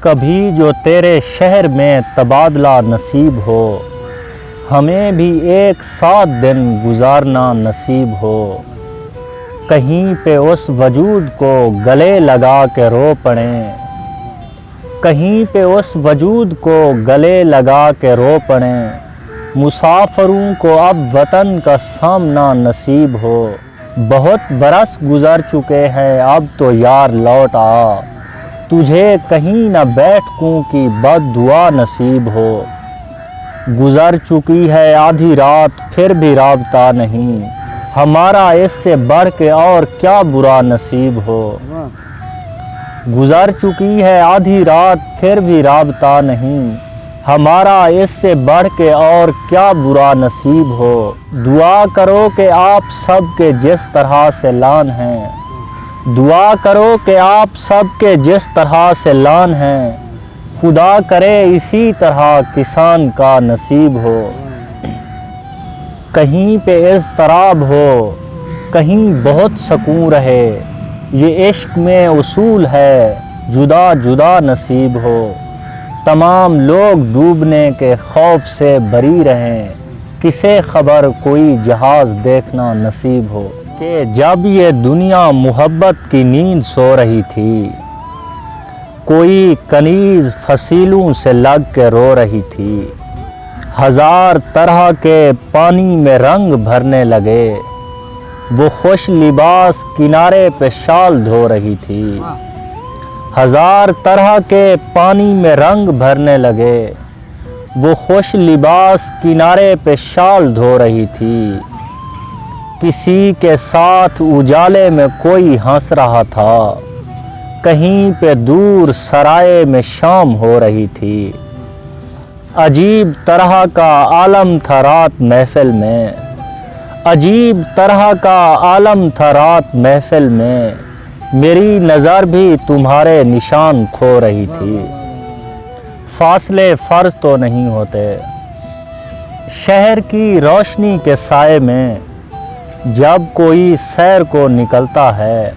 کبھی جو تیرے شہر میں تبادلہ نصیب ہو، ہمیں بھی ایک ساتھ دن گزارنا نصیب ہو۔ کہیں پہ اس وجود کو گلے لگا کے رو پڑیں، کہیں پہ اس وجود کو گلے لگا کے رو پڑیں، مسافروں کو اب وطن کا سامنا نصیب ہو۔ بہت برس گزر چکے ہیں اب تو یار لوٹ آ، تجھے کہیں نہ بیٹھوں کی بد دعا نصیب ہو۔ گزر چکی ہے آدھی رات پھر بھی رابطہ نہیں، ہمارا اس سے بڑھ کے اور کیا برا نصیب ہو۔ گزر چکی ہے آدھی رات پھر بھی رابطہ نہیں، ہمارا اس سے بڑھ کے اور کیا برا نصیب ہو۔ دعا کرو کہ آپ سب کے جس طرح سے لان ہیں، دعا کرو کہ آپ سب کے جس طرح سے لان ہیں، خدا کرے اسی طرح کسان کا نصیب ہو۔ کہیں پہ اضطراب ہو، کہیں بہت سکون رہے، یہ عشق میں اصول ہے جدا جدا نصیب ہو۔ تمام لوگ ڈوبنے کے خوف سے بری رہیں، کسے خبر کوئی جہاز دیکھنا نصیب ہو۔ کہ جب یہ دنیا محبت کی نیند سو رہی تھی، کوئی کنیز فصیلوں سے لگ کے رو رہی تھی، ہزار طرح کے پانی میں رنگ بھرنے لگے، وہ خوش لباس کنارے پہ شال دھو رہی تھی، ہزار طرح کے پانی میں رنگ بھرنے لگے، وہ خوش لباس کنارے پہ شال دھو رہی تھی۔ کسی کے ساتھ اجالے میں کوئی ہنس رہا تھا، کہیں پہ دور سرائے میں شام ہو رہی تھی۔ عجیب طرح کا عالم تھا رات محفل میں، عجیب طرح کا عالم تھا رات محفل میں، میری نظر بھی تمہارے نشان کھو رہی تھی۔ فاصلے فرض تو نہیں ہوتے، شہر کی روشنی کے سائے میں جب کوئی سیر کو نکلتا ہے،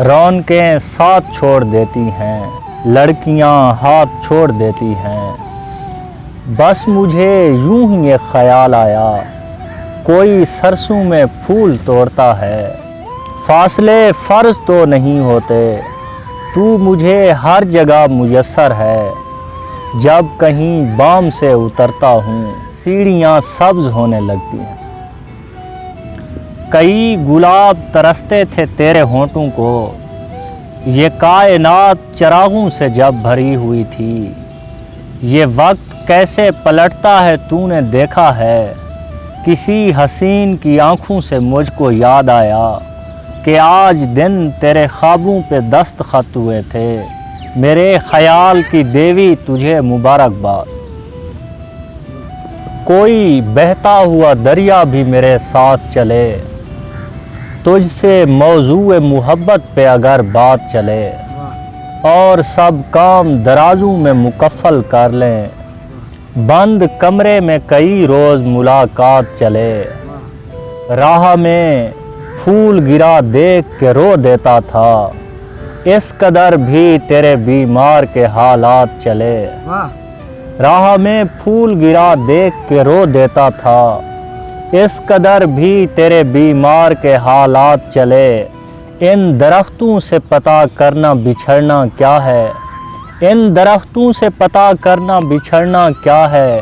رونقیں ساتھ چھوڑ دیتی ہیں، لڑکیاں ہاتھ چھوڑ دیتی ہیں۔ بس مجھے یوں ہی ایک خیال آیا، کوئی سرسوں میں پھول توڑتا ہے۔ فاصلے فرض تو نہیں ہوتے، تو مجھے ہر جگہ میسر ہے، جب کہیں بام سے اترتا ہوں سیڑھیاں سبز ہونے لگتی ہیں۔ کئی گلاب ترستے تھے تیرے ہونٹوں کو، یہ کائنات چراغوں سے جب بھری ہوئی تھی، یہ وقت کیسے پلٹتا ہے تو نے دیکھا ہے، کسی حسین کی آنکھوں سے مجھ کو یاد آیا کہ آج دن تیرے خوابوں پہ دستخط ہوئے تھے، میرے خیال کی دیوی تجھے مبارکباد۔ کوئی بہتا ہوا دریا بھی میرے ساتھ چلے، تجھ سے موضوع محبت پہ اگر بات چلے، اور سب کام درازوں میں مکفل کر لیں، بند کمرے میں کئی روز ملاقات چلے، راہ میں پھول گرا دیکھ کے رو دیتا تھا، اس قدر بھی تیرے بیمار کے حالات چلے، راہ میں پھول گرا دیکھ کے رو دیتا تھا، اس قدر بھی تیرے بیمار کے حالات چلے۔ ان درختوں سے پتہ کرنا بچھڑنا کیا ہے، ان درختوں سے پتہ کرنا بچھڑنا کیا ہے،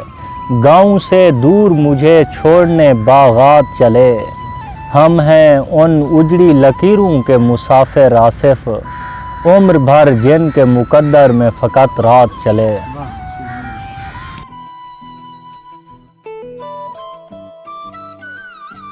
گاؤں سے دور مجھے چھوڑنے باغات چلے، ہم ہیں ان اجڑی لکیروں کے مسافر آصف، عمر بھر جن کے مقدر میں فقط رات چلے۔